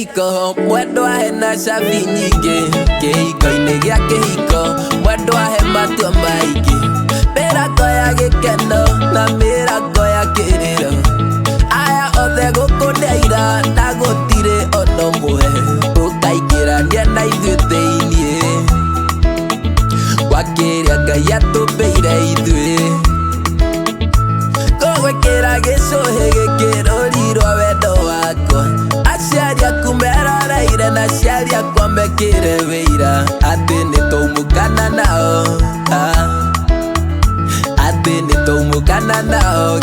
kĩhiko mwendwa hena cabi nyingĩ kĩhiko-inĩ gĩa kĩhiko mwendwa he matua maingĩ mĩrango ya gĩkeno na mĩrango ya kĩrĩro aya othe gũkũ nĩ aira na gũtirĩ ona ũmwe ũkaingĩrania na ithuĩ thĩiniĩ wa kĩrĩa Ngai atũmbĩire ithuĩ gũgwĩkĩra gĩcũhĩ gĩkĩ rũri rwa wendo wakwa aciari aku meroreire na aciari akwa mekĩre wĩira atĩ nĩtwaumũkana nao atĩ nĩtwaumũkana nao